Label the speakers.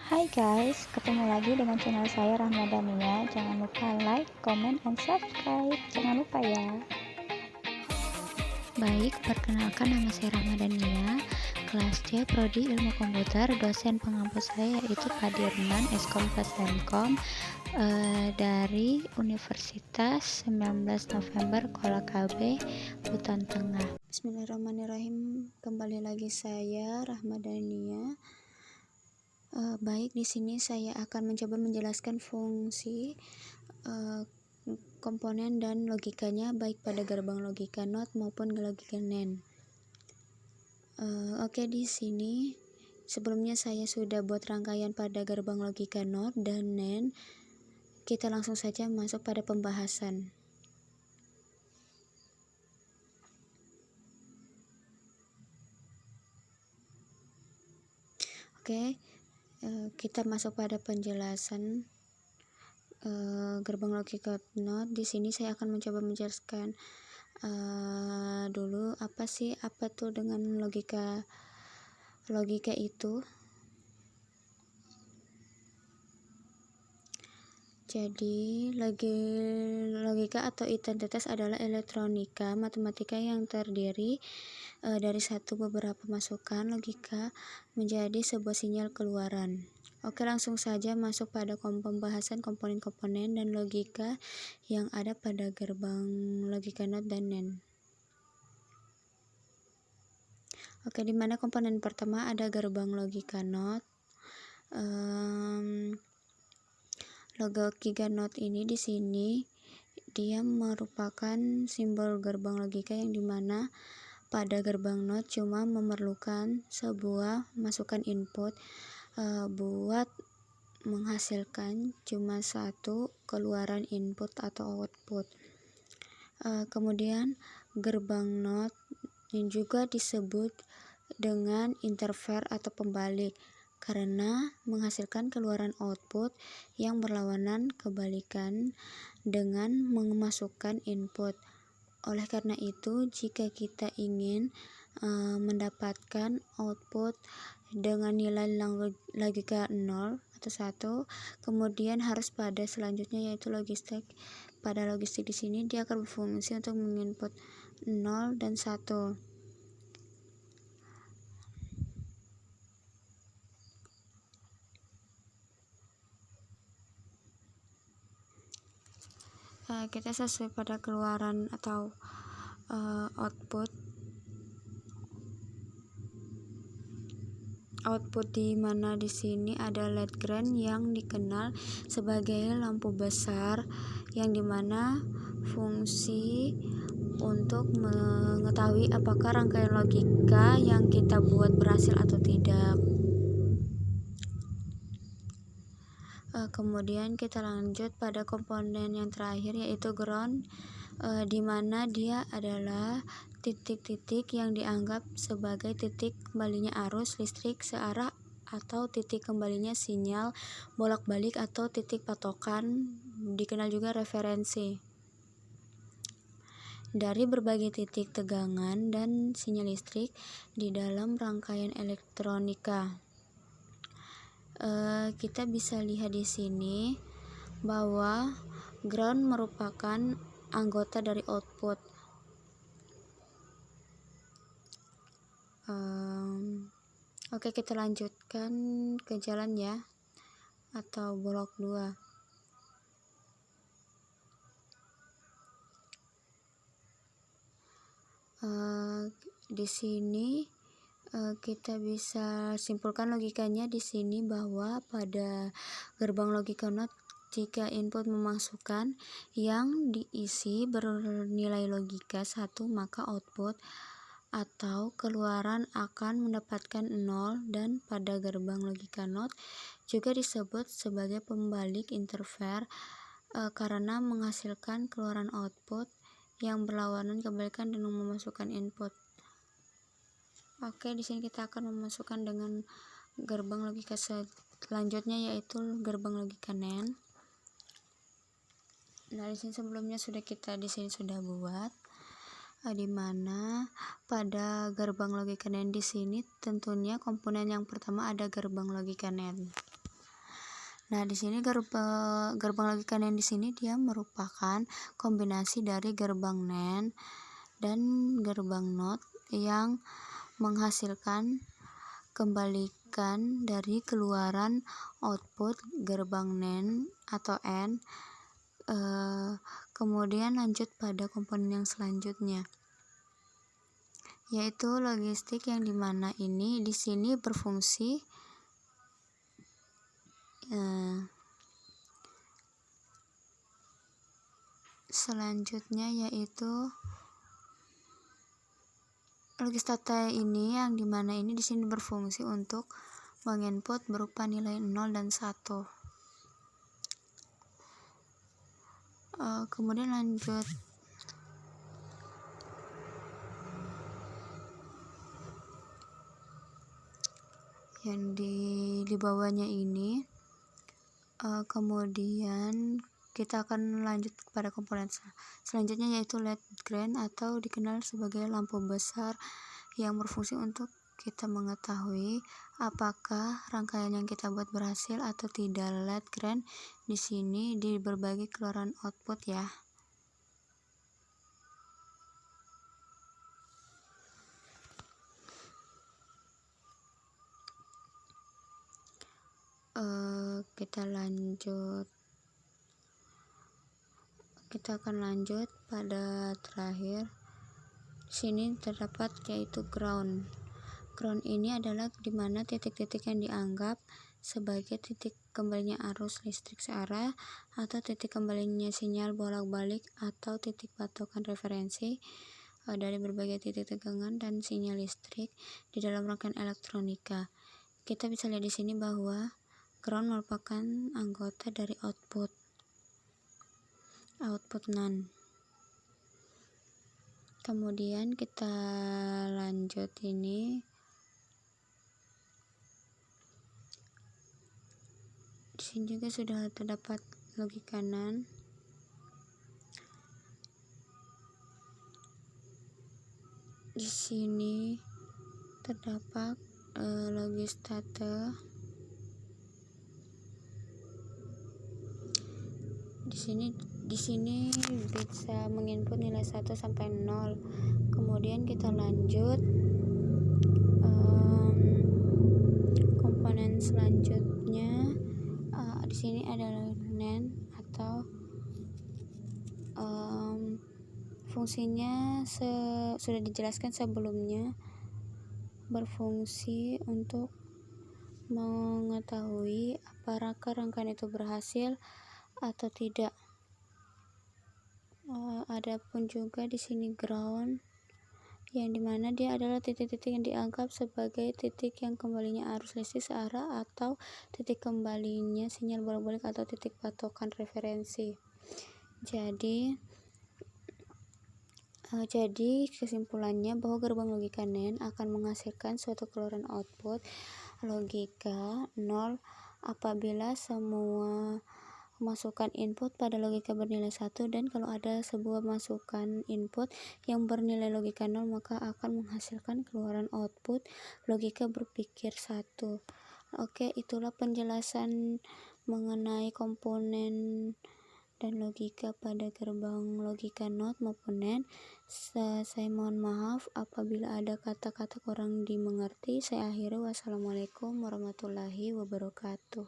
Speaker 1: Hai guys, ketemu lagi dengan channel saya Rahmadania. Jangan lupa like, comment, and subscribe. Jangan lupa ya. Baik, perkenalkan nama saya Rahmadania, kelas C Prodi Ilmu Komputer. Dosen pengampu saya yaitu Pak Dirman Eskom Keslemkom dari Universitas 19 November Kola KB Hutan Tengah. Bismillahirrahmanirrahim. Kembali lagi saya Rahmadania. Baik, di sini saya akan mencoba menjelaskan fungsi, komponen dan logikanya baik pada gerbang logika NOT maupun logika NAND. Oke, di sini sebelumnya saya sudah buat rangkaian pada gerbang logika NOT dan NAND. Kita langsung saja masuk pada pembahasan. Oke, kita masuk pada penjelasan gerbang logika NOT. Di sini saya akan mencoba menjelaskan dulu apa tuh dengan logika itu. Jadi logika atau identitas adalah elektronika matematika yang terdiri dari beberapa masukan logika menjadi sebuah sinyal keluaran. Oke, langsung saja masuk pada pembahasan komponen-komponen dan logika yang ada pada gerbang logika NOT dan NAND. Oke, di mana komponen pertama ada gerbang logika NOT. Logika NOT ini di sini dia merupakan simbol gerbang logika yang dimana pada gerbang NOT cuma memerlukan sebuah masukan input buat menghasilkan cuma satu keluaran input atau output. Kemudian gerbang NOT yang juga disebut dengan interfer atau pembalik karena menghasilkan keluaran output yang berlawanan kebalikan dengan memasukkan input. Oleh karena itu, jika kita ingin mendapatkan output dengan nilai logika 0 atau 1, kemudian harus pada selanjutnya yaitu logistik. Pada logistik di sini dia akan berfungsi untuk menginput 0 dan 1. Kita sesuai pada keluaran atau output di mana di sini ada LED green yang dikenal sebagai lampu besar yang dimana fungsi untuk mengetahui apakah rangkaian logika yang kita buat berhasil atau tidak. Kemudian kita lanjut pada komponen yang terakhir yaitu ground, di mana dia adalah titik-titik yang dianggap sebagai titik kembalinya arus listrik searah atau titik kembalinya sinyal bolak-balik atau titik patokan, dikenal juga referensi dari berbagai titik tegangan dan sinyal listrik di dalam rangkaian elektronika. Kita bisa lihat di sini bahwa ground merupakan anggota dari output. Oke, kita lanjutkan ke jalan ya, atau blok 2. Di sini kita bisa simpulkan logikanya di sini bahwa pada gerbang logika NOT jika input memasukkan yang diisi bernilai logika 1, maka output atau keluaran akan mendapatkan 0, dan pada gerbang logika NOT juga disebut sebagai pembalik interfer karena menghasilkan keluaran output yang berlawanan kebalikan dengan memasukkan input. Oke, di sini kita akan memasukkan dengan gerbang logika selanjutnya yaitu gerbang logika NAND. Nah, di sini sebelumnya di sini sudah buat di mana pada gerbang logika NAND di sini tentunya komponen yang pertama ada gerbang logika NAND. Nah, di sini gerbang logika NAND di sini dia merupakan kombinasi dari gerbang NAND dan gerbang NOT yang menghasilkan kembalikan dari keluaran output gerbang NAND atau AND. Kemudian lanjut pada komponen yang selanjutnya, yaitu logistik, yang dimana ini di sini berfungsi selanjutnya, yaitu logisdata ini, yang dimana ini di sini berfungsi untuk menginput berupa nilai 0 dan 1. Kemudian lanjut yang di bawahnya ini. Kemudian kita akan lanjut kepada komponen selanjutnya, yaitu LED green atau dikenal sebagai lampu besar, yang berfungsi untuk kita mengetahui apakah rangkaian yang kita buat berhasil atau tidak. LED green di sini di berbagai keluaran output ya. Kita akan lanjut pada terakhir. Di sini terdapat yaitu ground. Ground ini adalah dimana titik-titik yang dianggap sebagai titik kembalinya arus listrik searah atau titik kembalinya sinyal bolak-balik atau titik patokan referensi dari berbagai titik tegangan dan sinyal listrik di dalam rangkaian elektronika. Kita bisa lihat di sini bahwa ground merupakan anggota dari output NAND. Kemudian kita lanjut ini. Di sini juga sudah terdapat logika NAND. Di sini terdapat logisdata. Di sini bisa menginput nilai 1 sampai 0. Kemudian kita lanjut komponen selanjutnya. Di sini adalah NAND atau fungsinya sudah dijelaskan sebelumnya, berfungsi untuk mengetahui apakah rangkaian itu berhasil atau tidak. Adapun juga di sini ground, yang dimana dia adalah titik-titik yang dianggap sebagai titik yang kembalinya arus listrik searah atau titik kembalinya sinyal bolak-balik atau titik patokan referensi. Jadi kesimpulannya bahwa gerbang logika NAND akan menghasilkan suatu keluaran output logika 0 apabila semua masukan input pada logika bernilai 1, dan kalau ada sebuah masukan input yang bernilai logika 0 maka akan menghasilkan keluaran output logika berpikir 1. Oke, itulah penjelasan mengenai komponen dan logika pada gerbang logika NOT maupun NAND. Saya mohon maaf apabila ada kata-kata kurang dimengerti. Saya akhiri. Wassalamualaikum warahmatullahi wabarakatuh.